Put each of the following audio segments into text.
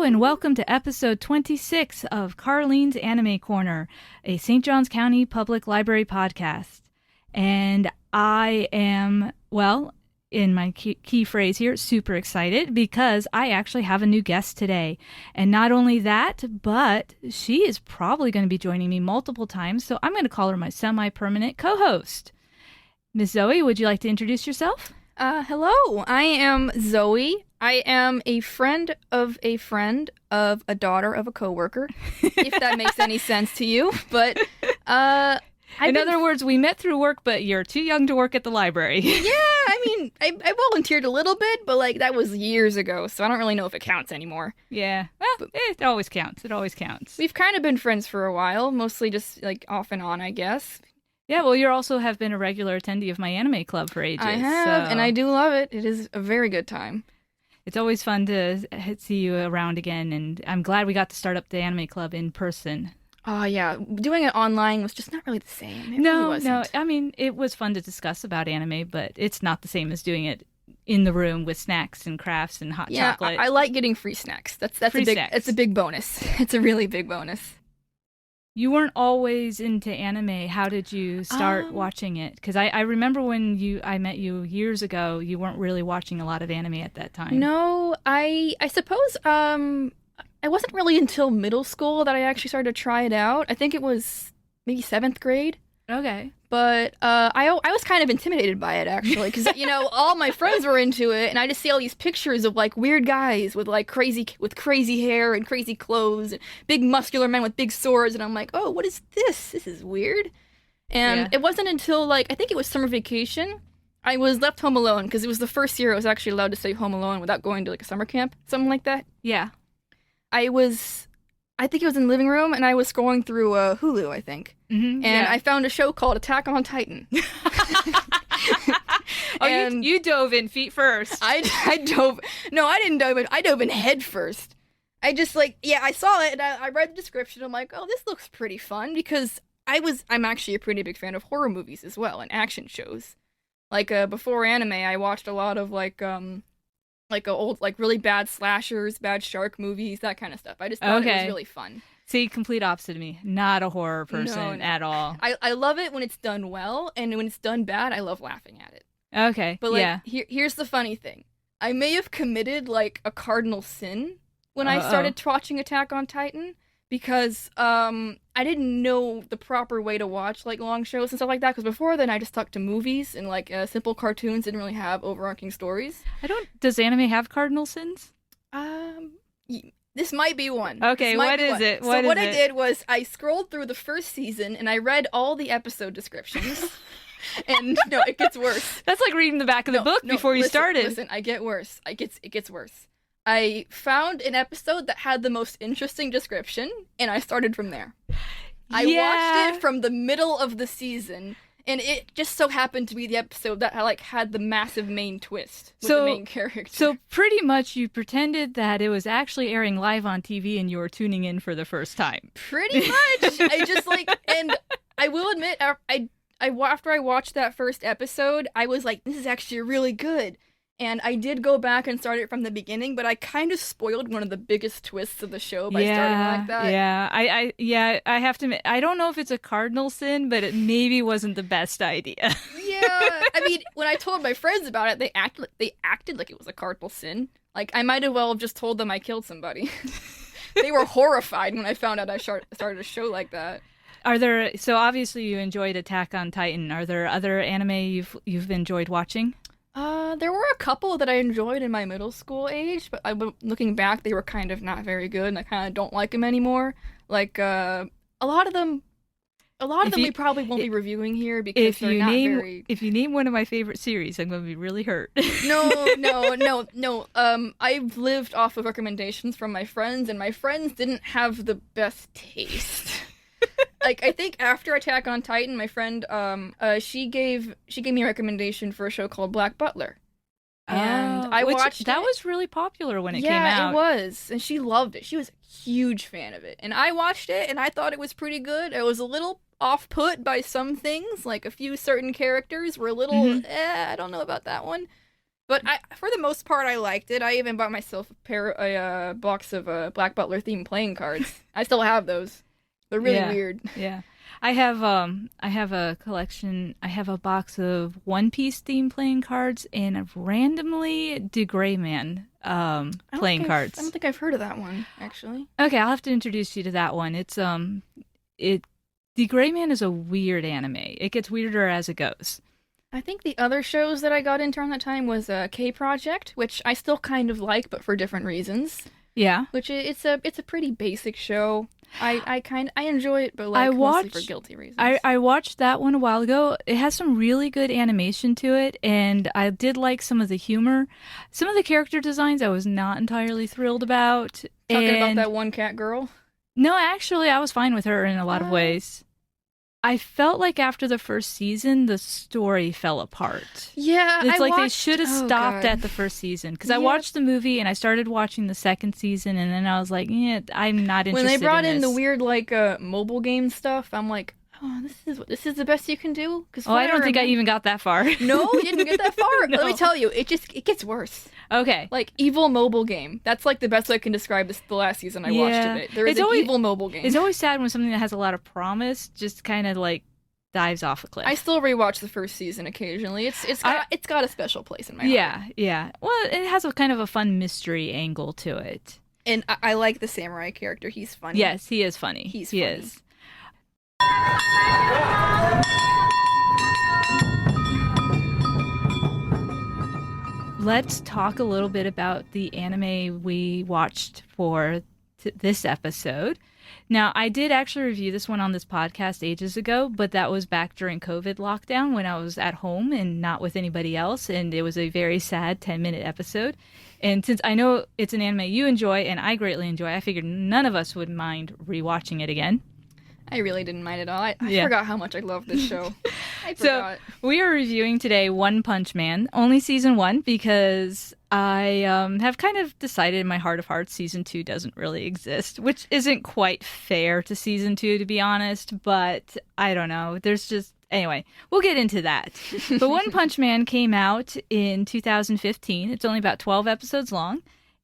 Hello and welcome to episode 26 of Karlene's Anime Corner, a St. Johns County Public Library podcast. And I am, well, in my key phrase here, super excited because I actually have a new guest today. And not only that, but she is probably going to be joining me multiple times, so I'm going to call her my semi-permanent co-host. Ms. Zoe, would you like to introduce yourself? Hello, I am Zoe. I am a friend of a daughter of a coworker, if that makes any sense to you. But, in other words, we met through work, but you're too young to work at the library. Yeah, I mean, I volunteered a little bit, but, that was years ago, so I don't really know if it counts anymore. Yeah, well, it always counts. It always counts. We've kind of been friends for a while, mostly just, off and on, I guess. Yeah, well, you also have been a regular attendee of my anime club for ages. I have, and I do love it. It is a very good time. It's always fun to see you around again, and I'm glad we got to start up the anime club in person. Oh, yeah. Doing it online was just not really the same. No. I mean, it was fun to discuss about anime, but it's not the same as doing it in the room with snacks and crafts and hot chocolate. I like getting free snacks. That's free snacks. It's a big bonus. It's a really big bonus. You weren't always into anime. How did you start watching it? Because I remember when I met you years ago, you weren't really watching a lot of anime at that time. No, I suppose I wasn't really until middle school that I actually started to try it out. I think it was maybe 7th grade. Okay. But I was kind of intimidated by it, actually, because, all my friends were into it, and I just see all these pictures of, weird guys with, crazy hair and crazy clothes, and big muscular men with big swords, and I'm like, oh, what is this? This is weird. And It wasn't until, I think it was summer vacation, I was left home alone, because it was the first year I was actually allowed to stay home alone without going to, a summer camp, something like that. Yeah. I think it was in the living room, and I was scrolling through Hulu, I think. Mm-hmm, and I found a show called Attack on Titan. You dove in feet first. I didn't dove in. I dove in head first. I just, I saw it, and I read the description. I'm like, oh, this looks pretty fun, because I'm actually a pretty big fan of horror movies as well, and action shows. Before anime, I watched a lot of, old, really bad slashers, bad shark movies, that kind of stuff. I just thought it was really fun. See, complete opposite of me. Not a horror person at all. I love it when it's done well, and when it's done bad, I love laughing at it. Okay, But, here's the funny thing. I may have committed, a cardinal sin when I started watching Attack on Titan, because, I didn't know the proper way to watch, long shows and stuff like that, because before then I just stuck to movies, and, simple cartoons didn't really have overarching stories. Does anime have cardinal sins? This might be one. Okay, what is it? What I did was I scrolled through the first season, and I read all the episode descriptions. And, no, it gets worse. That's like reading the back of the book before you started. Listen, it gets worse. I found an episode that had the most interesting description, and I started from there. I watched it from the middle of the season, and it just so happened to be the episode that had the massive main twist with the main character. So pretty much you pretended that it was actually airing live on TV, and you were tuning in for the first time. Pretty much. I just, and I will admit, after I watched that first episode, I was like, this is actually really good. And I did go back and start it from the beginning, but I kind of spoiled one of the biggest twists of the show by starting like that. Yeah. I have to admit, I don't know if it's a cardinal sin, but it maybe wasn't the best idea. Yeah, I mean, when I told my friends about it, they acted like it was a cardinal sin. I might as well have just told them I killed somebody. They were horrified when I found out I started a show like that. So obviously you enjoyed Attack on Titan. Are there other anime you've enjoyed watching? There were a couple that I enjoyed in my middle school age, but looking back, they were kind of not very good, and I kind of don't like them anymore. A lot of them we probably won't be reviewing here because they're not very... If you name one of my favorite series, I'm going to be really hurt. No. I've lived off of recommendations from my friends, and my friends didn't have the best taste. I think after Attack on Titan, my friend, she gave me a recommendation for a show called Black Butler. And I watched that was really popular when it came out. Yeah, it was. And she loved it. She was a huge fan of it. And I watched it, and I thought it was pretty good. I was a little off-put by some things, a few certain characters were a little, I don't know about that one. But for the most part, I liked it. I even bought myself a box of Black Butler themed playing cards. I still have those. They're really weird. Yeah. I have a collection. I have a box of One Piece themed playing cards and randomly De Grey Man playing cards. I don't think I've heard of that one, actually. Okay, I'll have to introduce you to that one. It's The Grey Man is a weird anime. It gets weirder as it goes. I think the other shows that I got into around that time was K Project, which I still kind of like, but for different reasons. Yeah. Which it's a pretty basic show. I enjoy it, but mostly for guilty reasons. I watched that one a while ago. It has some really good animation to it, and I did like some of the humor. Some of the character designs I was not entirely thrilled about. Talking about that one cat girl? No, actually, I was fine with her in a lot of ways. I felt like after the first season, the story fell apart. Yeah, it's like they should have stopped at the first season. Because I watched the movie and I started watching the second season, and then I was like, yeah, I'm not interested in this. When they brought in the weird mobile game stuff, I'm like, oh, this is the best you can do? I don't think I even got that far. No, you didn't get that far. No. Let me tell you, it gets worse. Okay. Like, evil mobile game. That's like the best way I can describe the last season I watched of it. There is an evil mobile game. It's always sad when something that has a lot of promise just kind of like dives off a cliff. I still rewatch the first season occasionally. It's got a special place in my heart. Yeah. Well, it has a kind of a fun mystery angle to it. And I like the samurai character. He's funny. Yes, he is funny. He funny. Is. Let's talk a little bit about the anime we watched for this episode. Now, I did actually review this one on this podcast ages ago, but that was back during COVID lockdown when I was at home and not with anybody else, and it was a very sad 10-minute episode. And since I know it's an anime you enjoy and I greatly enjoy, I figured none of us would mind rewatching it again. I really didn't mind at all. I forgot how much I loved this show. I So forgot. we are reviewing today One Punch Man, only season 1, because I have kind of decided in my heart of hearts season 2 doesn't really exist, which isn't quite fair to season 2, to be honest, but I don't know. Anyway, we'll get into that. But One Punch Man came out in 2015. It's only about 12 episodes long,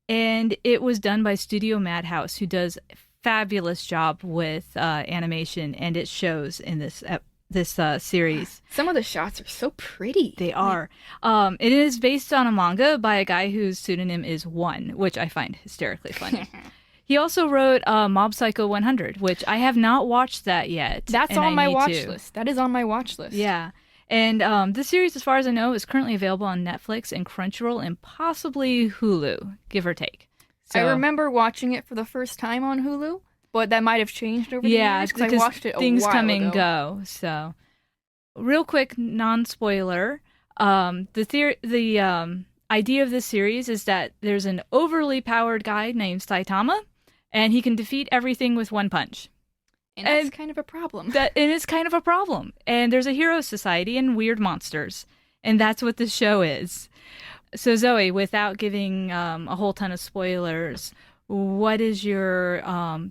and it was done by Studio Madhouse, who does fabulous job with animation, and it shows in this series. Some of the shots are so pretty. They are. It is based on a manga by a guy whose pseudonym is One, which I find hysterically funny. He also wrote Mob Psycho 100, which I have not watched that yet. That's on my watch list. That is on my watch list. Yeah. And this series, as far as I know, is currently available on Netflix and Crunchyroll and possibly Hulu, give or take. So, I remember watching it for the first time on Hulu, but that might have changed over the years because I watched it a while ago. Things come and go. So, real quick, non-spoiler. The idea of this series is that there's an overly powered guy named Saitama, and he can defeat everything with one punch. And that's kind of a problem. And it's kind of a problem. And there's a hero society and weird monsters. And that's what this show is. So Zoe, without giving a whole ton of spoilers, what is your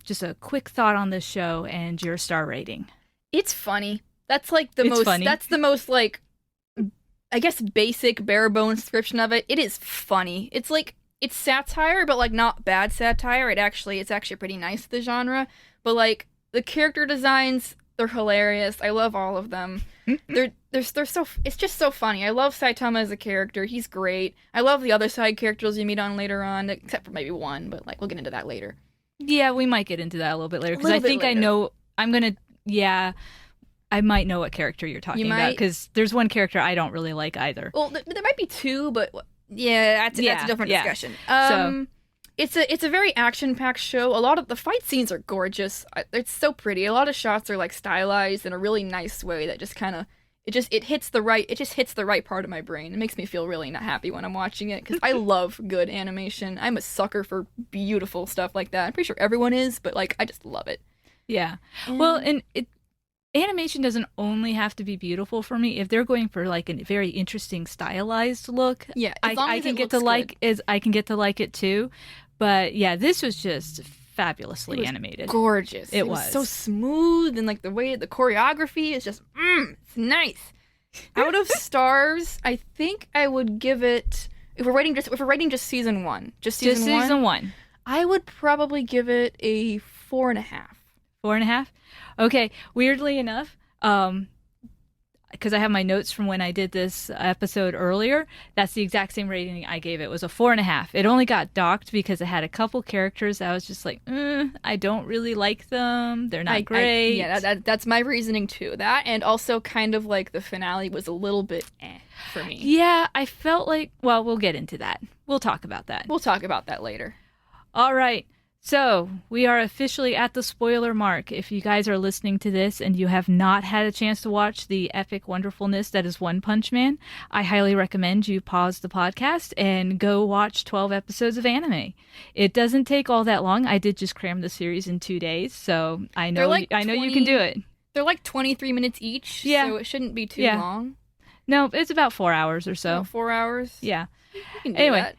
just a quick thought on this show and your star rating? It's funny. That's like the most. Funny. That's the most like, I guess, basic bare bones description of it. It is funny. It's like it's satire, but like not bad satire. It's actually pretty nice, the genre. But like the character designs, they're hilarious. I love all of them. They're so. It's just so funny. I love Saitama as a character. He's great. I love the other side characters you meet on later on, except for maybe one. But like we'll get into that later. Yeah, we might get into that a little bit later because I think I know. I might know what character you're talking about because there's one character I don't really like either. Well, there might be two, but that's a different discussion. It's a very action-packed show. A lot of the fight scenes are gorgeous. It's so pretty. A lot of shots are like stylized in a really nice way that just kind of it hits the right part of my brain. It makes me feel really not happy when I'm watching it because I love good animation. I'm a sucker for beautiful stuff like that. I'm pretty sure everyone is, but like I just love it. Yeah. Animation doesn't only have to be beautiful for me. If they're going for like a very interesting stylized look, I can get to like it too. But yeah, this was just fabulously animated. Gorgeous. It was so smooth, and like the way the choreography is just it's nice. Out of stars, I think I would give it If we're rating just season one, Just season one. I would probably give it a 4.5. 4.5? Okay. Weirdly enough, because I have my notes from when I did this episode earlier, that's the exact same rating I gave it. It was a 4.5. It only got docked because it had a couple characters that I was just like, I don't really like them. They're not great. That's my reasoning too. That, and also kind of like the finale was a little bit for me. Yeah, I felt like, well, we'll get into that. We'll talk about that. We'll talk about that later. All right. So, we are officially at the spoiler mark. If you guys are listening to this and you have not had a chance to watch the epic wonderfulness that is One Punch Man, I highly recommend you pause the podcast and go watch 12 episodes of anime. It doesn't take all that long. I did just cram the series in 2 days, so I know you can do it. They're like 23 minutes each, so it shouldn't be too long. No, it's about 4 hours or so. About 4 hours? Yeah. You can do that.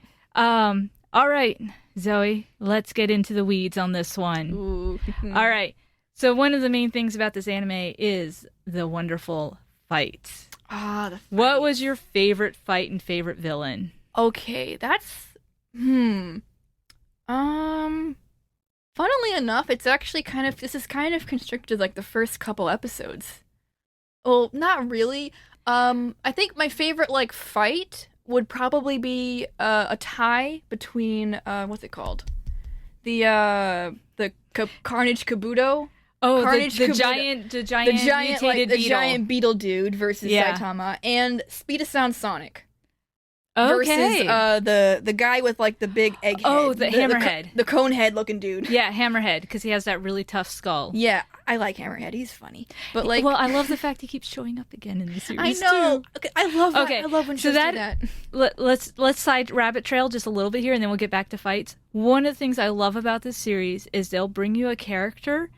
All right. Zoe, let's get into the weeds on this one. Ooh. All right. So one of the main things about this anime is the wonderful fights. The fight. What was your favorite fight and favorite villain? Okay, that's funnily enough, it's actually this is kind of constricted like the first couple episodes. Well, not really. I think my favorite like fight would probably be a tie between what's it called? The Carnage Kabuto. Oh, Carnage the Kabuto. giant mutated beetle. The giant beetle dude versus Saitama, and Speed of Sound Sonic. Okay. Versus the guy with like the big egg head. Oh, the hammerhead. The cone head looking dude. Yeah, hammerhead, because he has that really tough skull. Yeah, I like Hammerhead. He's funny. But like, well, I love the fact he keeps showing up again in the series. I know. Too. Okay, I love that. I love when shows do that. Let's side rabbit trail just a little bit here, and then we'll get back to fights. One of the things I love about this series is they'll bring you a character,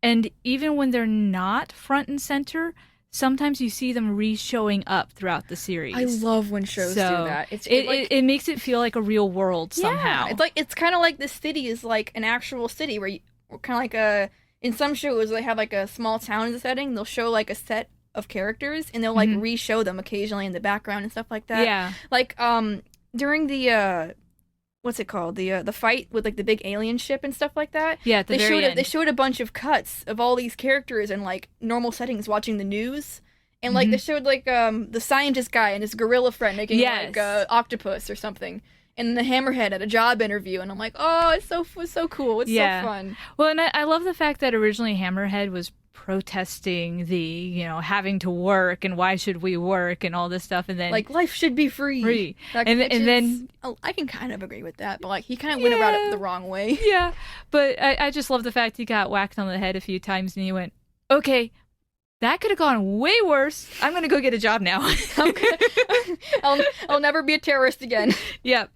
and even when they're not front and center, sometimes you see them re-showing up throughout the series. I love when shows do that. It makes it feel like a real world somehow. It's kind of like this city is like an actual city where kind of like in some shows they have like a small town as a setting. They'll show like a set of characters and they'll like re-show them occasionally in the background and stuff like that. Yeah. Like during the what's it called? The fight with like the big alien ship and stuff like that. Yeah, they showed a bunch of cuts of all these characters in like normal settings watching the news. And like they showed like the scientist guy and his gorilla friend making like octopus or something. And the hammerhead at a job interview, and I'm like, oh, it's so cool. It's so fun. Well, and I love the fact that originally Hammerhead was protesting the, having to work and why should we work and all this stuff, and then like life should be free. And then I can kind of agree with that, but like he kind of went about it the wrong way. Yeah, but I just love the fact he got whacked on the head a few times, and he went, okay. That could have gone way worse. I'm going to go get a job now. I'll never be a terrorist again. Yep.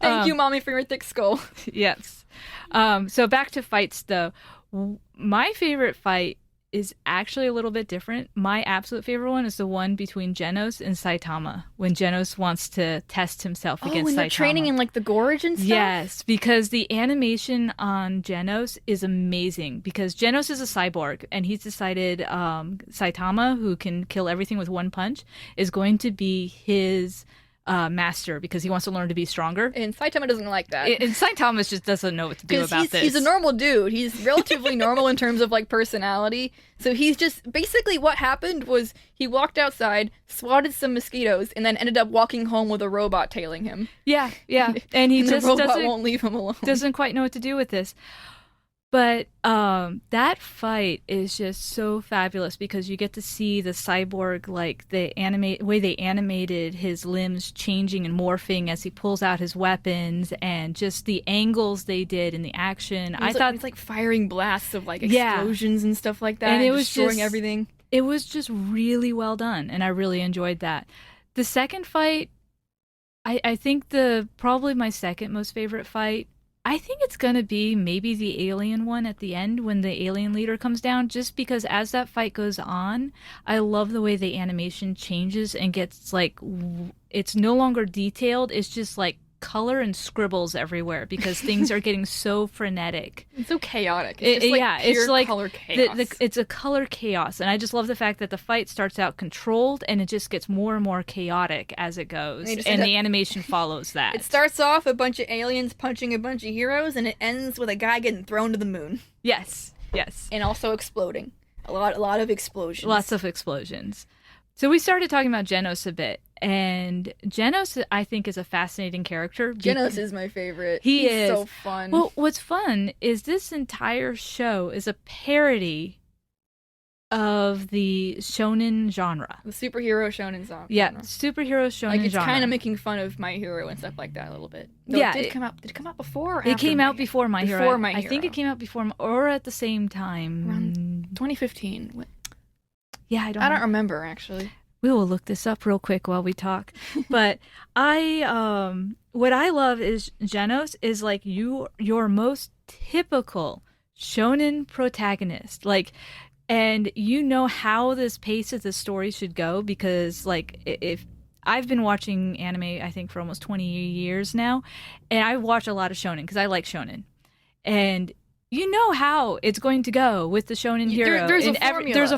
Thank you, Mommy, for your thick skull. Yes. So back to fights, though. My favorite fight is actually a little bit different. My absolute favorite one is the one between Genos and Saitama, when Genos wants to test himself against Saitama. When they're training in like the gorge and stuff? Yes, because the animation on Genos is amazing, because Genos is a cyborg, and he's decided Saitama, who can kill everything with one punch, is going to be his master, because he wants to learn to be stronger. And Saitama doesn't like that. And Saitama just doesn't know what to do about this. He's a normal dude. He's relatively normal in terms of like personality. So he's just basically what happened was he walked outside, swatted some mosquitoes, and then ended up walking home with a robot tailing him. Yeah, and he just the robot won't leave him alone. Doesn't quite know what to do with this. But that fight is just so fabulous, because you get to see the cyborg, like the way they animated his limbs changing and morphing as he pulls out his weapons, and just the angles they did in the action. I thought it's like firing blasts of like explosions and stuff like that, and it was destroying everything. It was just really well done, and I really enjoyed that. The second fight, I think probably my second most favorite fight, I think it's going to be maybe the alien one at the end when the alien leader comes down, just because as that fight goes on, I love the way the animation changes and gets like, it's no longer detailed, it's just like color and scribbles everywhere because things are getting so frenetic. It's so chaotic. It's just like pure it's like color chaos. It's a color chaos, and I just love the fact that the fight starts out controlled and it just gets more and more chaotic as it goes, and the animation follows that. It starts off a bunch of aliens punching a bunch of heroes, and it ends with a guy getting thrown to the moon. Yes, and also exploding. A lot of explosions. Lots of explosions. So we started talking about Genos a bit, and Genos, I think, is a fascinating character. Genos is my favorite. He's so fun. Well, what's fun is this entire show is a parody of the shonen genre. The superhero shonen genre. Yeah, superhero shonen genre. Like, it's kind of making fun of My Hero and stuff like that a little bit. Though yeah. Did it come out before or after? It came out before My Hero. Before My Hero. I think it came out before, or at the same time. Around 2015. What? Yeah, I don't remember, actually. We will look this up real quick while we talk. But what I love is Genos is like your most typical shonen protagonist. Like, and you know how this pace of the story should go because, like, if I've been watching anime, I think, for almost 20 years now, and I watch a lot of shonen because I like shonen. And you know how it's going to go with the shonen hero. There's a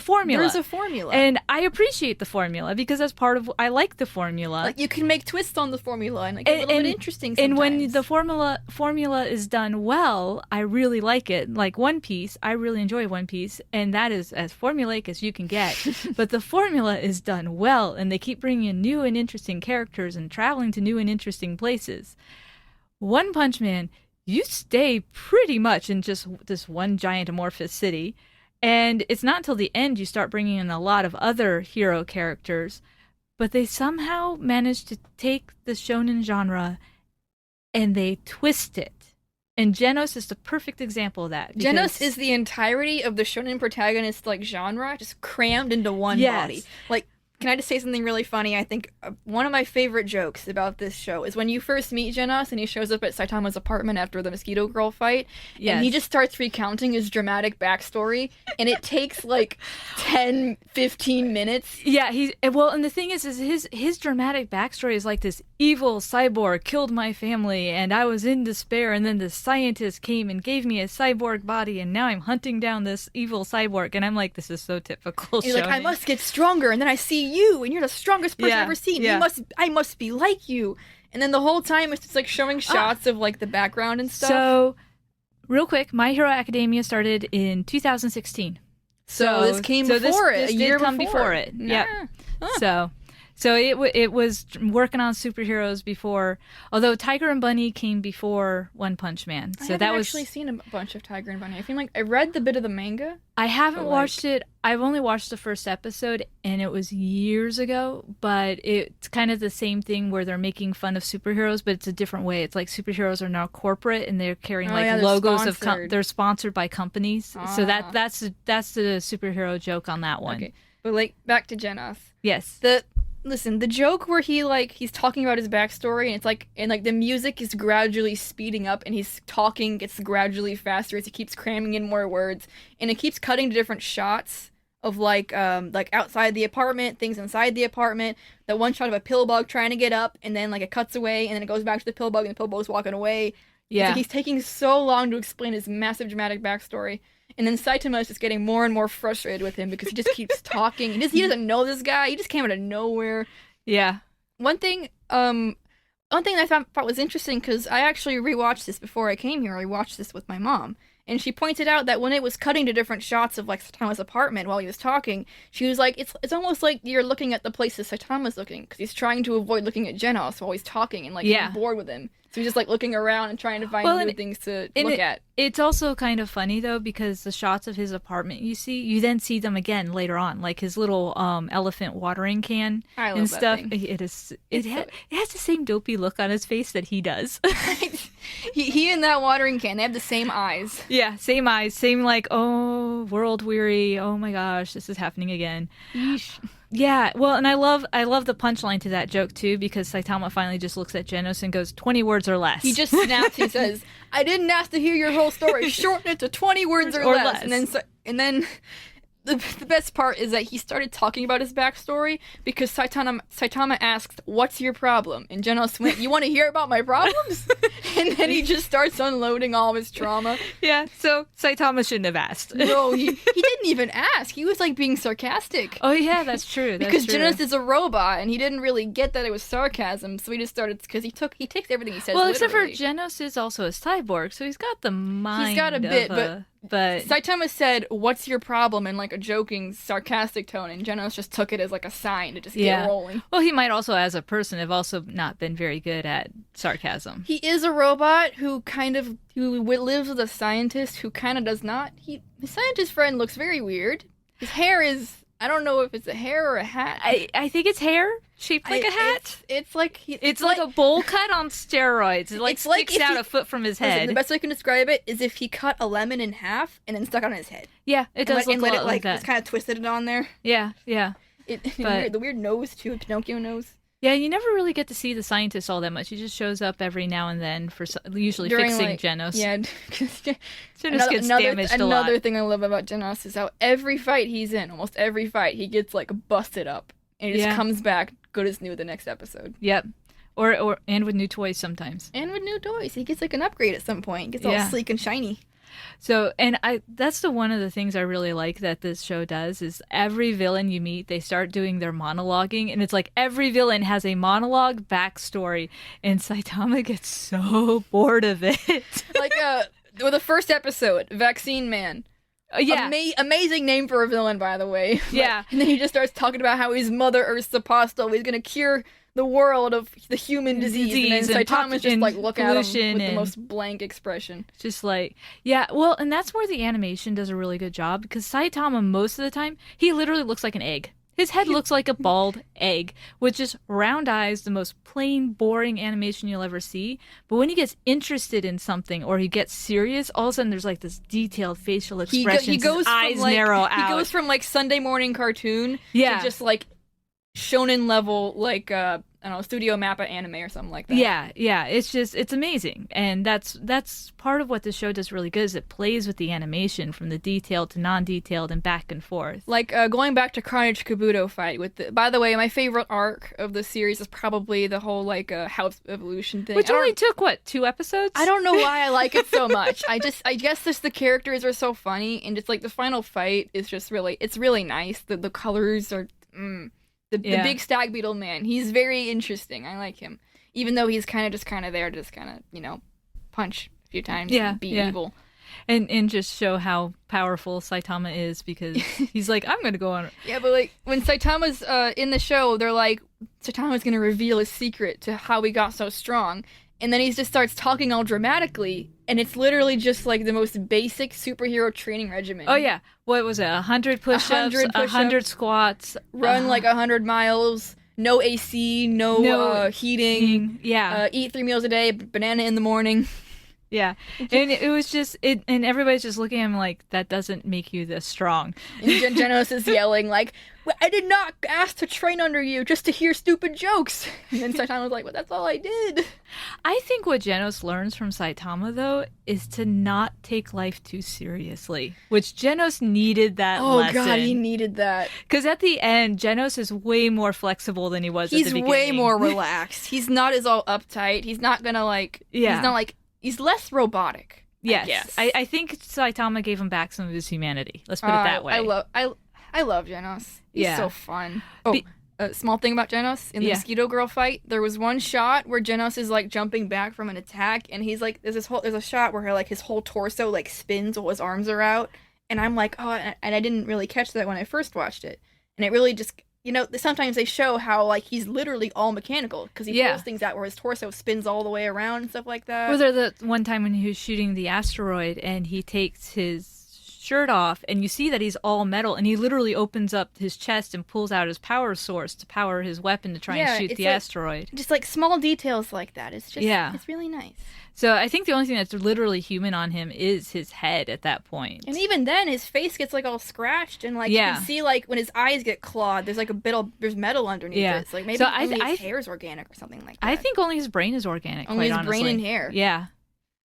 formula. There's a formula. And I appreciate the formula because that's part of, I like the formula. Like, you can make twists on the formula and, like, a little bit interesting sometimes. And when the formula is done well, I really like it. Like One Piece, I really enjoy One Piece, and that is as formulaic as you can get. But the formula is done well, and they keep bringing in new and interesting characters and traveling to new and interesting places. One Punch Man, you stay pretty much in just this one giant amorphous city. And it's not until the end you start bringing in a lot of other hero characters. But they somehow manage to take the shonen genre and they twist it. And Genos is the perfect example of that. Genos is the entirety of the shonen protagonist, like, genre, just crammed into one body. Like, can I just say something really funny? I think one of my favorite jokes about this show is when you first meet Genos and he shows up at Saitama's apartment after the Mosquito Girl fight, and he just starts recounting his dramatic backstory, and it takes like 10, 15 minutes. Yeah, and the thing is his dramatic backstory is like this evil cyborg killed my family, and I was in despair, and then the scientist came and gave me a cyborg body, and now I'm hunting down this evil cyborg, and I'm like, this is so typical. He's like, I must get stronger, and then I see you, and you're the strongest person I've ever seen. Yeah. I must be like you. And then the whole time it's just like showing shots of like the background and stuff. So, real quick, My Hero Academia started in 2016. So this came before it. This a year did come before it. Yeah. Huh. So it was working on superheroes before, although Tiger and Bunny came before One Punch Man. So I haven't actually seen a bunch of Tiger and Bunny. I feel like I read the bit of the manga. I haven't watched it. I've only watched the first episode, and it was years ago. But it's kind of the same thing where they're making fun of superheroes, but it's a different way. It's like superheroes are now corporate, and they're carrying logos sponsored. they're sponsored by companies. So that's the superhero joke on that one. Okay, but like back to Genos. Yes. Listen, the joke where he's talking about his backstory, and it's like, and like the music is gradually speeding up, and he's talking gets gradually faster as he keeps cramming in more words, and it keeps cutting to different shots of like outside the apartment, things inside the apartment, the one shot of a pillbug trying to get up, and then like it cuts away, and then it goes back to the pillbug, and the pillbug's walking away. Yeah. Like, he's taking so long to explain his massive dramatic backstory. And then Saitama is just getting more and more frustrated with him because he just keeps talking. And he doesn't know this guy. He just came out of nowhere. Yeah. One thing I thought was interesting, because I actually rewatched this before I came here. I watched this with my mom. And she pointed out that when it was cutting to different shots of like Saitama's apartment while he was talking, she was like, it's almost like you're looking at the places Saitama's looking, because he's trying to avoid looking at Genos while he's talking and like getting bored with him. So he's just like looking around and trying to find new things to look at. It's also kind of funny though, because the shots of his apartment you then see them again later on, like his little elephant watering can and stuff. That thing. It has the same dopey look on his face that he does. he and that watering can, they have the same eyes. Yeah, same eyes, same like, oh, world weary, oh my gosh, this is happening again. Yeesh. Yeah, well, and I love the punchline to that joke too, because Saitama finally just looks at Genos and goes, 20 words or less. He just snaps. He says, "I didn't ask to hear your whole story. Shorten it to 20 words or less." And then the best part is that he started talking about his backstory because Saitama asked, "What's your problem?" And Genos went, "You want to hear about my problems?" And then he just starts unloading all of his trauma. Yeah, so Saitama shouldn't have asked. No, he didn't even ask. He was like being sarcastic. Oh yeah, that's true. Because Genos is a robot and he didn't really get that it was sarcasm, so he just started because he takes everything he says. Well, literally. except for Genos is also a cyborg, so he's got the mind. He's got a bit, but Saitama said, "What's your problem?" in like a joking, sarcastic tone, and Genos just took it as like a sign to just get rolling. Well, he might also, as a person, have also not been very good at sarcasm. He is a robot who lives with a scientist who kind of does not. His scientist friend looks very weird. His hair is, I don't know if it's a hair or a hat. I think it's hair shaped like a hat. It's like a bowl cut on steroids. It sticks out a foot from his head. Listen, the best way I can describe it is if he cut a lemon in half and then stuck it on his head. Yeah, it does look a lot like that. It's kind of twisted it on there. Yeah. The weird nose too, Pinocchio nose. Yeah, you never really get to see the scientist all that much. He just shows up every now and then for usually fixing Genos. Yeah, Genos gets damaged a lot. Another thing I love about Genos is how every fight he's in, almost every fight, he gets like busted up and he just comes back good as new the next episode. Yep. And with new toys sometimes. And with new toys, he gets like an upgrade at some point. He gets all sleek and shiny. So, and that's one of the things I really like that this show does is every villain you meet, they start doing their monologuing, and it's like every villain has a monologue backstory, and Saitama gets so bored of it. Like, with the first episode, Vaccine Man. Yeah. Amazing name for a villain, by the way. Yeah. And then he just starts talking about how he's Mother Earth's apostle. He's going to cure the world of the human disease. And then Saitama's just like, look at him with the most blank expression. Just like, yeah, well, and that's where the animation does a really good job because Saitama, most of the time, he literally looks like an egg. His head looks like a bald egg with just round eyes, the most plain, boring animation you'll ever see. But when he gets interested in something or he gets serious, all of a sudden there's like this detailed facial expression. His eyes narrow out. He goes from like Sunday morning cartoon to just like shonen level, like I don't know, Studio Mappa anime or something like that. Yeah, it's amazing, and that's part of what the show does really good. Is it plays with the animation from the detailed to non-detailed and back and forth. Like going back to Carnage Kabuto fight with by the way, my favorite arc of the series is probably the whole like house evolution thing, which only took 2 episodes. I don't know why I like it so much. I guess just the characters are so funny, and just like the final fight is just it's really nice. The colors are. The big stag beetle man. He's very interesting. I like him. Even though he's kind of there to just kind of, punch a few times and be evil. And just show how powerful Saitama is because he's like, I'm going to go on. Yeah, but like when Saitama's in the show, they're like, Saitama's going to reveal his secret to how he got so strong. And then he just starts talking all dramatically, and it's literally just like the most basic superhero training regimen. Oh yeah, what was it? 100 push-ups, 100 squats, run like 100 miles, no AC, no heating. Yeah, eat 3 meals a day, banana in the morning. Yeah, and it was just and everybody's just looking at him like that doesn't make you this strong. And Genos is yelling like, "I did not ask to train under you just to hear stupid jokes." And then Saitama was like, "Well, that's all I did." I think what Genos learns from Saitama though is to not take life too seriously, which Genos needed that lesson. Oh god, he needed that. Because at the end, Genos is way more flexible than he was at the beginning. He's way more relaxed. He's not as all uptight. He's not gonna like. Yeah. He's not like. He's less robotic. Yes, I think Saitama gave him back some of his humanity. Let's put it that way. I love Genos. He's so fun. A small thing about Genos in the Mosquito Girl fight. There was one shot where Genos is like jumping back from an attack, and he's like, there's a shot where his whole torso like spins while his arms are out, and I'm like, oh, and I didn't really catch that when I first watched it, and it really just. Sometimes they show how, like, he's literally all mechanical, because he pulls things out where his torso spins all the way around and stuff like that. Was there the one time when he was shooting the asteroid, and he takes his shirt off, and you see that he's all metal, and he literally opens up his chest and pulls out his power source to power his weapon to try and shoot the asteroid. Just, like, small details like that. It's just, it's really nice. So I think the only thing that's literally human on him is his head at that point. And even then, his face gets like all scratched, and like you can see like when his eyes get clawed, there's like there's metal underneath it. It's like maybe only his hair is organic or something like that. I think only his brain is organic. Only his honestly. brain and hair. Yeah,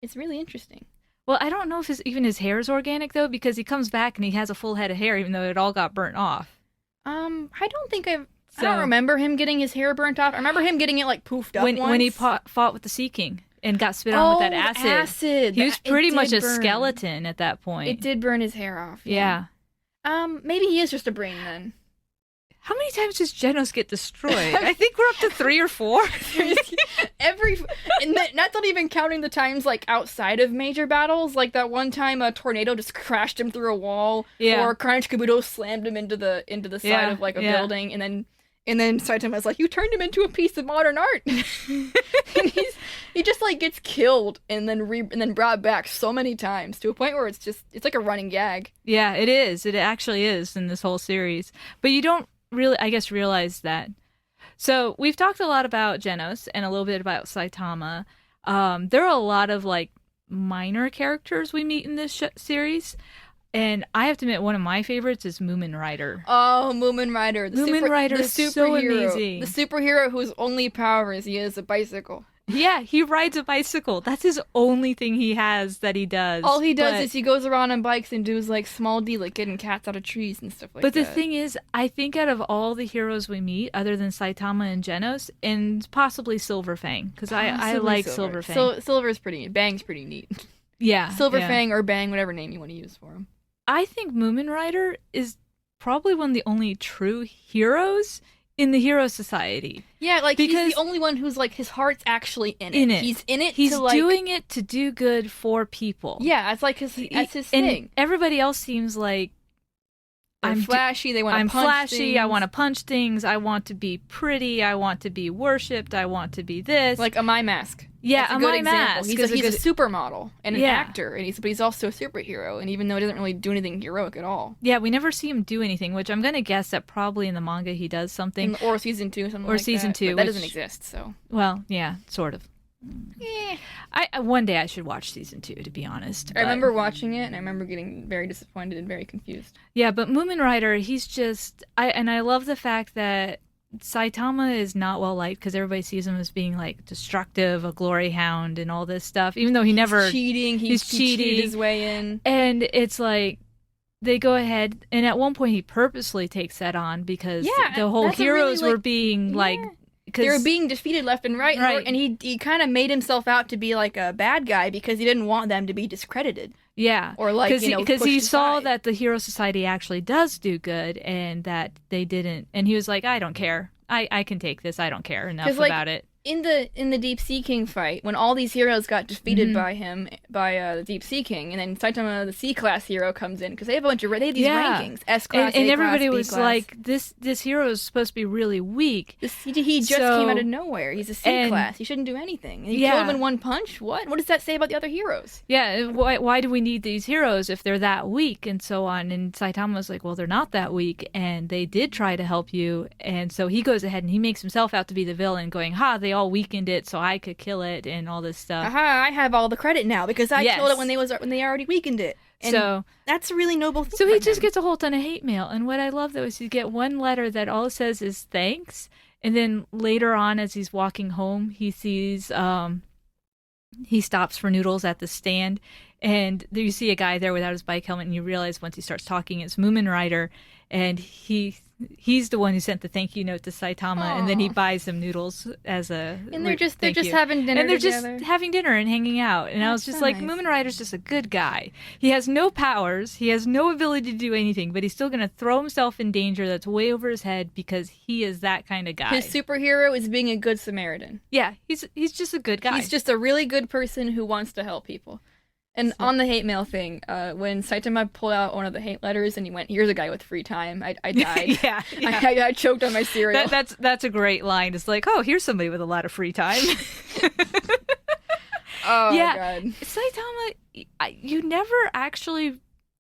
it's really interesting. Well, I don't know if even his hair is organic, though, because he comes back and he has a full head of hair, even though it all got burnt off. I don't think I don't remember him getting his hair burnt off. I remember him getting it, like, poofed up once. When he fought with the Sea King and got spit on with that acid. He was pretty much a skeleton at that point. It did burn his hair off. Yeah. Maybe he is just a brain, then. How many times does Genos get destroyed? I think we're up to 3 or 4. And that's not even counting the times, like, outside of major battles. Like, that one time a tornado just crashed him through a wall. Yeah. Or Carnage Kabuto slammed him into the side of, like, a building. And then Saitama's like, you turned him into a piece of modern art. And he just, like, gets killed and then brought back so many times to a point where it's like a running gag. Yeah, it is. It actually is in this whole series. But you don't really, I guess, realize that. So we've talked a lot about Genos and a little bit about Saitama. There are a lot of, like, minor characters we meet in this series. And I have to admit, one of my favorites is Moomin Rider. Oh, Moomin Rider. Moomin Rider is so amazing. The superhero whose only power is he has a bicycle. Yeah, he rides a bicycle. That's his only thing he has that he does. All he does is he goes around on bikes and does, like, small D, like getting cats out of trees and stuff like that. But the thing is, I think out of all the heroes we meet, other than Saitama and Genos, and possibly Silverfang, because I like Silverfang. So Silver's pretty neat. Bang's pretty neat. Yeah. Silverfang or Bang, whatever name you want to use for him. I think Moomin Rider is probably one of the only true heroes in the Hero Society. Yeah, like, because he's the only one who's, like, his heart's actually in it. He's in it He's to, like, doing it to do good for people. Yeah, it's like that's his thing. And everybody else seems like I'm flashy, they want to punch flashy, things. I want to punch things, I want to be pretty, I want to be worshipped, I want to be this. Like a My Mask. Yeah, that's a good My example. Mask. He's a supermodel and an actor, and but he's also a superhero, and even though he doesn't really do anything heroic at all. Yeah, we never see him do anything, which I'm going to guess that probably in the manga he does something. Or season 2, something or like season that. 2. But that doesn't exist, so. Well, yeah, sort of. Yeah. One day I should watch season 2, to be honest. I remember watching it, and I remember getting very disappointed and very confused. Yeah, but Moomin Rider, he's just... I love the fact that Saitama is not well liked because everybody sees him as being, like, destructive, a glory hound, and all this stuff, even though he never... He's cheating his way in. And it's like, they go ahead, and at one point he purposely takes that on because the whole heroes were being, like... They were being defeated left and right. And he kind of made himself out to be, like, a bad guy because he didn't want them to be discredited. Yeah. Or, like, because he saw that the Hero Society actually does do good and that they didn't. And he was like, I don't care. I can take this. I don't care enough about it. In the Deep Sea King fight, when all these heroes got defeated by the Deep Sea King, and then Saitama, the C-class hero, comes in because they have these rankings, S-class, and A-class, everybody was B-class. like, this hero is supposed to be really weak. He just came out of nowhere. He's a C-class. He shouldn't do anything. And he killed him in one punch. What does that say about the other heroes? Yeah, why do we need these heroes if they're that weak and so on? And Saitama was like, well, they're not that weak, and they did try to help you. And so he goes ahead and he makes himself out to be the villain, going, they all weakened it so I could kill it and all this stuff. I have all the credit now because I killed it when they already weakened it. And so that's a really noble thing. So he just gets a whole ton of hate mail. And what I love though is you get one letter that all it says is thanks. And then later on as he's walking home, he sees he stops for noodles at the stand, and you see a guy there without his bike helmet, and you realize once he starts talking it's Moomin Rider, and he's the one who sent the thank you note to Saitama. Aww. And then he buys them noodles as a and they're just having dinner and they're together. Just having dinner and hanging out. And I was just like, nice. Moomin Rider's just a good guy. He has no powers, he has no ability to do anything, but he's still gonna throw himself in danger that's way over his head because he is that kind of guy. His superhero is being a good Samaritan. Yeah, he's just a good guy. He's just a really good person who wants to help people. And on the hate mail thing, when Saitama pulled out one of the hate letters and he went, "Here's a guy with free time," I died. yeah. I choked on my cereal. That's a great line. It's like, oh, here's somebody with a lot of free time. Oh, my God. Saitama, you never actually,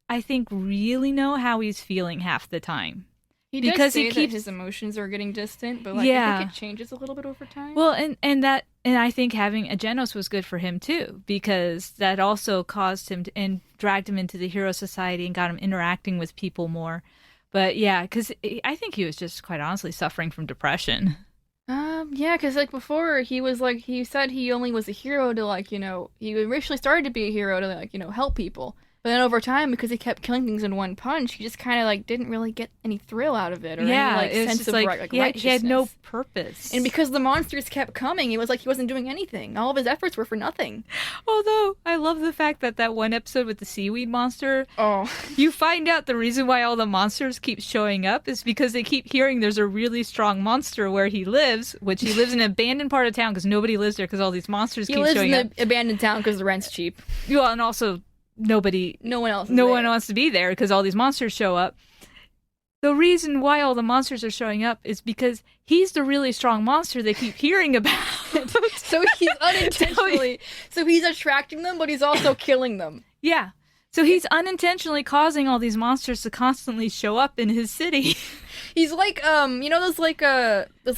I think, really know how he's feeling half the time. He does say that his emotions are getting distant, but I think it changes a little bit over time. Well, and I think having a Genos was good for him too, because that also caused him to, and dragged him into the Hero Society and got him interacting with people more. But yeah, because I think he was just quite honestly suffering from depression. Yeah, because like before he was like he said he only was a hero to like he originally started to be a hero to like help people, but then over time because he kept killing things in one punch, he just kind of like didn't really get any thrill out of it or any like it's sense just of like, righteousness. he had no purpose. And because the monsters kept coming, it was like he wasn't doing anything. All of his efforts were for nothing. Although I love the fact that one episode with the seaweed monster, Oh, you find out the reason why all the monsters keep showing up is because they keep hearing there's a really strong monster where he lives, which he lives in an abandoned part of town because nobody lives there because all these monsters keep showing up. He lives in the abandoned town because the rent's cheap. Well, and also no one wants to be there because all these monsters show up. The reason why all the monsters are showing up is because he's the really strong monster they keep hearing about. So he's unintentionally so he's attracting them, but he's also killing them. Yeah. So he's unintentionally causing all these monsters to constantly show up in his city. He's like those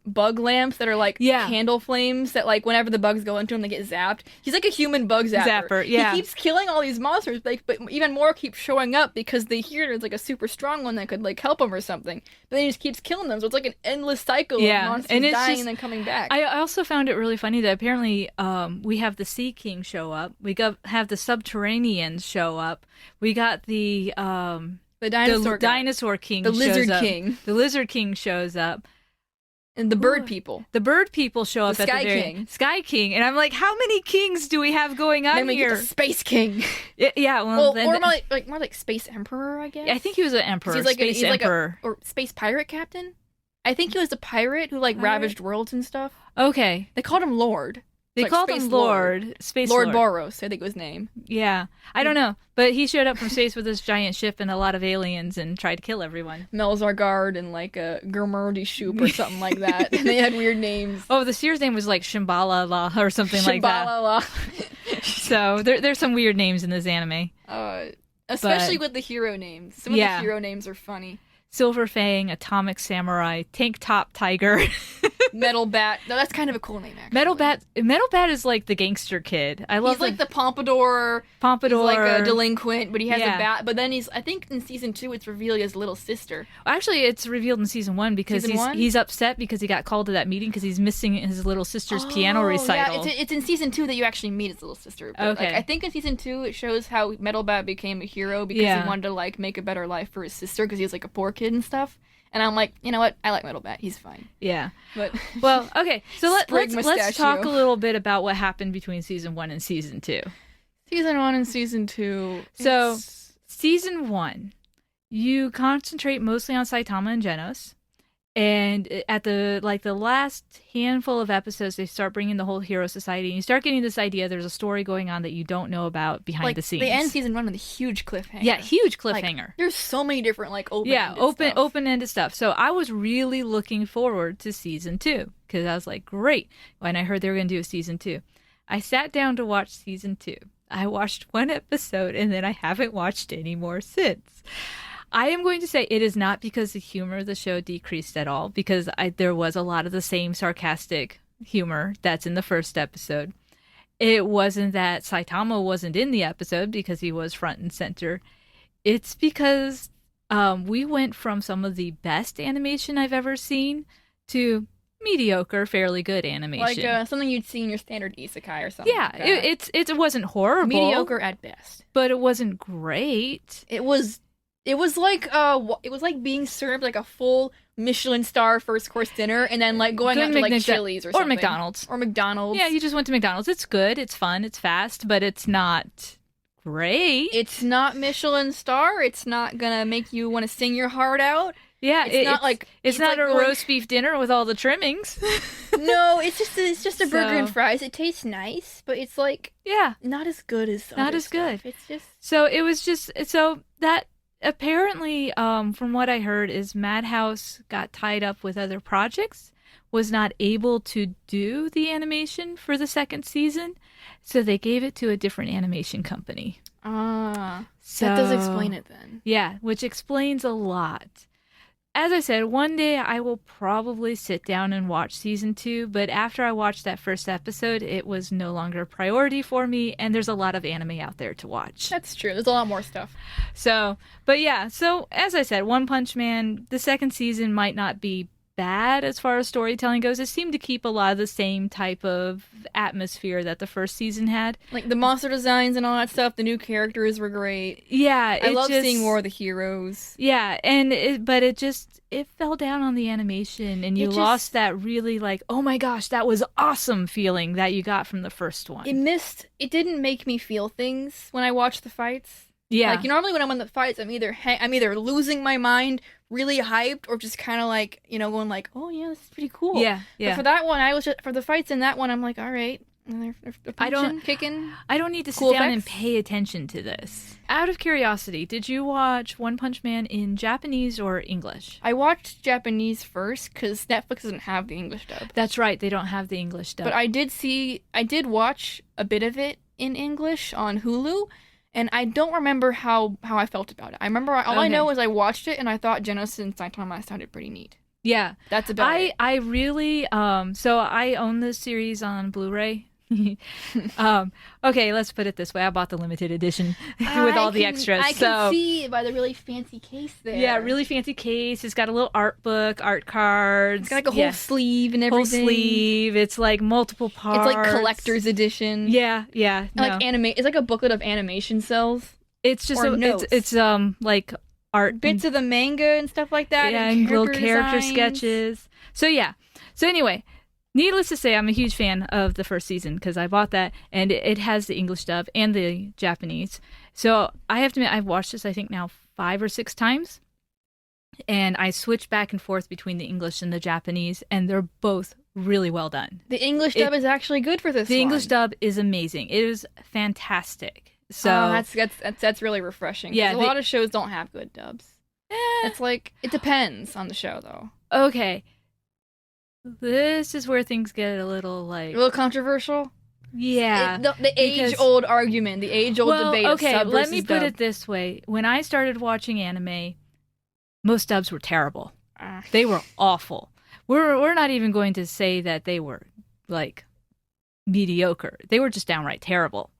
bug lamps that are like candle flames that like whenever the bugs go into them they get zapped. He's like a human bug zapper. Yeah. He keeps killing all these monsters, but even more keep showing up because they hear there's like a super strong one that could like help him or something. But then he just keeps killing them, so it's like an endless cycle of monsters and dying and then coming back. I also found it really funny that apparently we have the Sea King show up. We have the Subterraneans show up. We got the dinosaur king, the lizard shows up. king, the lizard king shows up, and the bird people. The bird people show up. The Sky King, and I'm like, how many kings do we have going on then we here? Get the Space King. Yeah, or more like Space Emperor, I guess. I think he was an emperor. He's like Space Emperor, or Space Pirate Captain. I think he was a pirate who like ravaged worlds and stuff. Okay, they called him Lord. They called him Lord. Space Lord. Boros, I think was his name. Yeah. I don't know. But he showed up from space with this giant ship and a lot of aliens and tried to kill everyone. Melzargard and like a Gurmurdi Shoop or something like that. And they had weird names. Oh, the seer's name was like Shambhala or something like that. Shambhala. So there's some weird names in this anime. Especially with the hero names. Some of the hero names are funny. Silver Fang, Atomic Samurai, Tank Top Tiger, Metal Bat. No, that's kind of a cool name, actually. Metal Bat is like the gangster kid. I love. He's like the Pompadour. He's like a delinquent, but he has a bat. But then I think in season 2, it's revealed he has a little sister. Actually, it's revealed in season 1 because he's upset because he got called to that meeting because he's missing his little sister's piano recital. Yeah, it's in season 2 that you actually meet his little sister. But, okay. I think in season 2 it shows how Metal Bat became a hero because he wanted to like make a better life for his sister because he was like a poor kid and stuff. And I'm like, you know what? I like Metal Bat. He's fine. Yeah. But well, okay. So let's talk a little bit about what happened between season 1 and season 2. Season 1 and season 2. So season 1, you concentrate mostly on Saitama and Genos. And at the last handful of episodes, they start bringing the whole hero society, and you start getting this idea there's a story going on that you don't know about behind the scenes. They end season 1 with a huge cliffhanger. Yeah, huge cliffhanger. Like, there's so many different open-ended stuff. So I was really looking forward to season 2 because I was like, great. When I heard they were going to do a season 2, I sat down to watch season 2. I watched one episode, and then I haven't watched any more since. I am going to say it is not because the humor of the show decreased at all, because there was a lot of the same sarcastic humor that's in the first episode. It wasn't that Saitama wasn't in the episode because he was front and center. It's because we went from some of the best animation I've ever seen to mediocre, fairly good animation. Like something you'd see in your standard isekai or something. Yeah, like that. it wasn't horrible. Mediocre at best. But it wasn't great. It was like being served like a full Michelin star first course dinner and then like going out to like Chili's or something. Or McDonald's. Yeah, you just went to McDonald's. It's good, it's fun, it's fast, but it's not great. It's not Michelin star. It's not gonna make you want to sing your heart out. Yeah, it's not like a roast beef dinner with all the trimmings. No, it's just a burger and fries. It tastes nice, but it's like not as good as good. It's just that apparently, from what I heard, is Madhouse got tied up with other projects, was not able to do the animation for the second season, so they gave it to a different animation company. That does explain it then. Yeah, which explains a lot. As I said, one day I will probably sit down and watch season 2, but after I watched that first episode, it was no longer a priority for me, and there's a lot of anime out there to watch. That's true. There's a lot more stuff. So as I said, One Punch Man, the second season might not be bad as far as storytelling goes. It seemed to keep a lot of the same type of atmosphere that the first season had. Like the monster designs and all that stuff, the new characters were great. Yeah, I love seeing more of the heroes. Yeah, and it fell down on the animation, and you lost that really like, oh my gosh, that was awesome feeling that you got from the first one. It didn't make me feel things when I watched the fights. Yeah. Like, normally when I'm in the fights, I'm either losing my mind, really hyped, or just kind of like, going like, oh yeah, this is pretty cool. Yeah, yeah. But for that one, for the fights in that one, I'm like, all right. And they're punching, kicking. I don't need to cool sit down effects. and pay attention to this. Out of curiosity, did you watch One Punch Man in Japanese or English? I watched Japanese first because Netflix doesn't have the English dub. That's right, they don't have the English dub. But I did watch a bit of it in English on Hulu. And I don't remember how I felt about it. I remember all I know is I watched it and I thought Genesis and Saitama sounded pretty neat. Yeah. That's about it. I really, so I own this series on Blu-ray. Okay, let's put it this way. I bought the limited edition with all the extras. I can see by the really fancy case there. Yeah, really fancy case. It's got a little art book, art cards. It's got like a whole sleeve and everything. Whole sleeve. It's like multiple parts. It's like collector's edition. Yeah. No. Like it's like a booklet of animation cells. It's just it's like art bits of the manga and stuff like that. Yeah, and little character sketches. So anyway, needless to say, I'm a huge fan of the first season because I bought that, and it has the English dub and the Japanese. So I have to admit, I've watched this, I think, now 5 or 6 times, and I switch back and forth between the English and the Japanese, and they're both really well done. The English dub is actually good for this. The English dub is amazing. It is fantastic. So that's really refreshing. Yeah, a lot of shows don't have good dubs. It's like it depends on the show, though. Okay. This is where things get a little controversial. Yeah, the age-old argument, the age-old debate. Okay, of sub let me versus put dub. it this way: when I started watching anime, most dubs were terrible. They were awful. We're not even going to say that they were like mediocre. They were just downright terrible.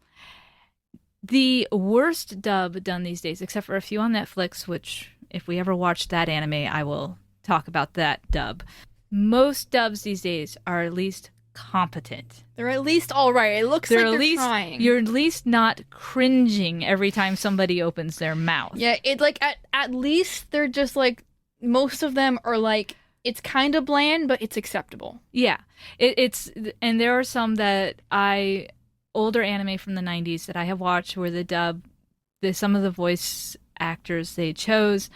The worst dub done these days, except for a few on Netflix, which if we ever watch that anime, I will talk about that dub. Most dubs these days are at least competent. They're at least all right. It looks like they're trying. You're at least not cringing every time somebody opens their mouth. Yeah, it's like at least they're just like, most of them are like, it's kind of bland, but it's acceptable. Yeah, it's and there are some that older anime from the 90s that I have watched where the dub, some of the voice actors they chose,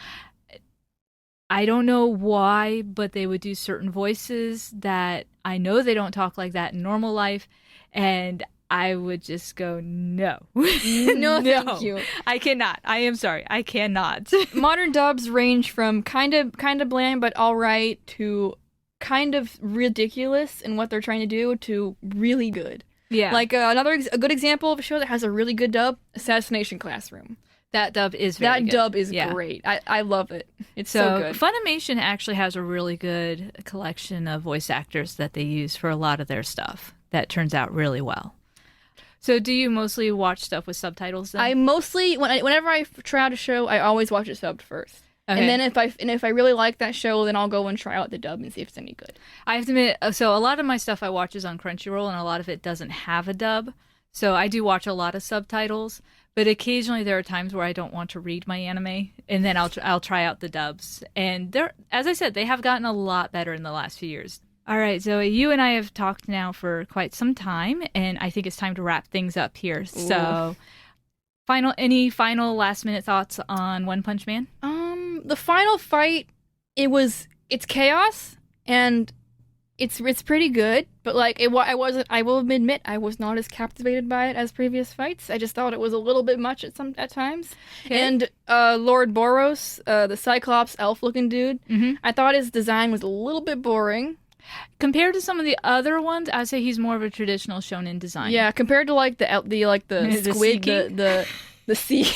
I don't know why, but they would do certain voices that I know they don't talk like that in normal life, and I would just go, no. No, thank you. I cannot. I am sorry. I cannot. Modern dubs range from kind of bland but all right to kind of ridiculous in what they're trying to do to really good. Yeah. Like a good example of a show that has a really good dub, Assassination Classroom. That dub is very good. That dub is great. I love it. It's so good. Funimation actually has a really good collection of voice actors that they use for a lot of their stuff. That turns out really well. So do you mostly watch stuff with subtitles then? I mostly, whenever I try out a show, I always watch it subbed first. Okay. And then if I really like that show, then I'll go and try out the dub and see if it's any good. I have to admit, so a lot of my stuff I watch is on Crunchyroll, and a lot of it doesn't have a dub. So I do watch a lot of subtitles, but occasionally there are times where I don't want to read my anime, and then I'll try out the dubs. And as I said, they have gotten a lot better in the last few years. All right, Zoe, you and I have talked now for quite some time, and I think it's time to wrap things up here. Ooh. So, any final last-minute thoughts on One Punch Man? The final fight, it's chaos, and it's pretty good, but like I will admit I was not as captivated by it as previous fights. I just thought it was a little bit much at times. Okay. And Lord Boros, the Cyclops elf-looking dude, I thought his design was a little bit boring. Compared to some of the other ones, I'd say he's more of a traditional shonen design. Yeah, compared to like the squid, the sea.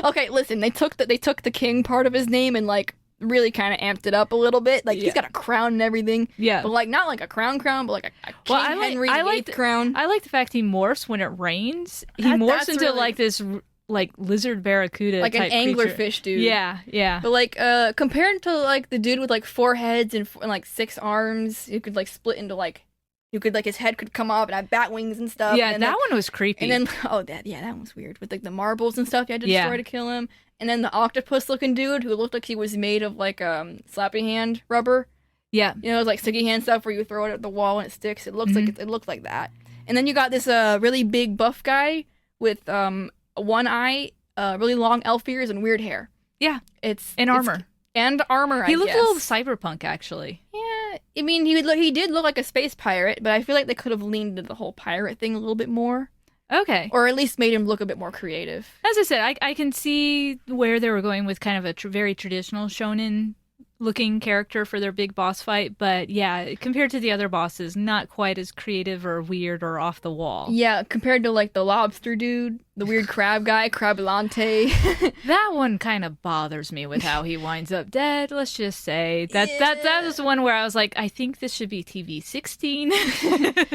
Okay, listen, they took the king part of his name and like really kind of amped it up a little bit. Like he's got a crown and everything. Yeah, but like not like a crown, but like a King Henry VIII crown. I like the fact he morphs when it rains. He morphs into like this like lizard barracuda like type an creature. anglerfish dude. Yeah. But like compared to like the dude with like 4 heads and like 6 arms, you could like split into like his head could come up and have bat wings and stuff. Yeah, and that one was creepy. And then that one was weird with like the marbles and stuff you had to destroy to kill him. And then the octopus looking dude who looked like he was made of like slappy hand rubber. Yeah. You know, like sticky hand stuff where you throw it at the wall and it sticks. It looks like it looked like that. And then you got this really big buff guy with one eye, really long elf ears and weird hair. Yeah. It's armor. And armor, He looked a little cyberpunk, actually. Yeah. I mean, he did look like a space pirate, but I feel like they could have leaned into the whole pirate thing a little bit more. Okay. Or at least made him look a bit more creative. As I said, I can see where they were going with kind of a very traditional shonen looking character for their big boss fight, but yeah, compared to the other bosses, not quite as creative or weird or off the wall. Yeah, compared to like the lobster dude, the weird crab guy, Crabalante. That one kind of bothers me with how he winds up dead. Let's just say that was one where I was like, I think this should be TV 16.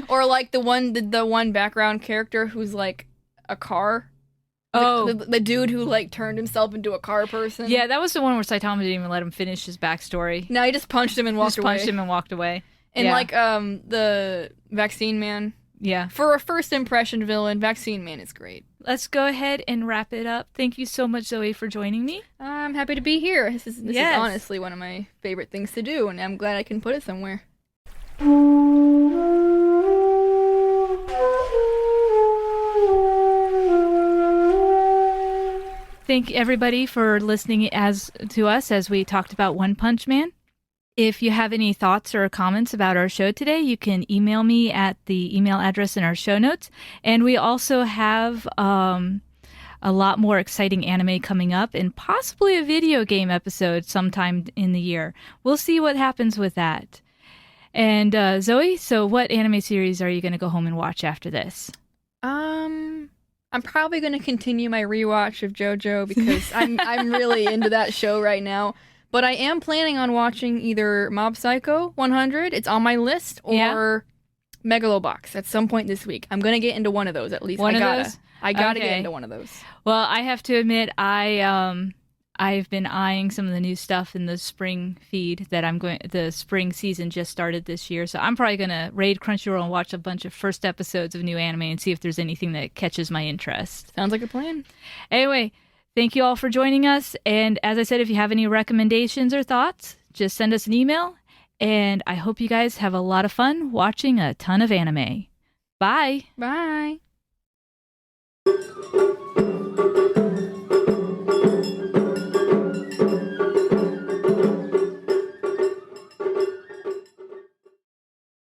Or like the one background character who's like a car. Oh, the dude who like turned himself into a car person. Yeah, that was the one where Saitama didn't even let him finish his backstory. No, he just punched him and walked away. Punched him and walked away. And like the Vaccine Man. Yeah. For a first impression villain, Vaccine Man is great. Let's go ahead and wrap it up. Thank you so much, Zoe, for joining me. I'm happy to be here. This is honestly one of my favorite things to do, and I'm glad I can put it somewhere. Thank everybody for listening to us as we talked about One Punch Man. If you have any thoughts or comments about our show today, you can email me at the email address in our show notes. And we also have a lot more exciting anime coming up and possibly a video game episode sometime in the year. We'll see what happens with that. And Zoe, so what anime series are you going to go home and watch after this? I'm probably going to continue my rewatch of JoJo because I'm really into that show right now. But I am planning on watching either Mob Psycho 100, it's on my list, or Megalobox at some point this week. I'm going to get into one of those at least. I gotta get into one of those. Well, I have to admit, I've been eyeing some of the new stuff in the spring feed the spring season just started this year. So I'm probably going to raid Crunchyroll and watch a bunch of first episodes of new anime and see if there's anything that catches my interest. Sounds like a plan. Anyway, thank you all for joining us. And as I said, if you have any recommendations or thoughts, just send us an email. And I hope you guys have a lot of fun watching a ton of anime. Bye. Bye.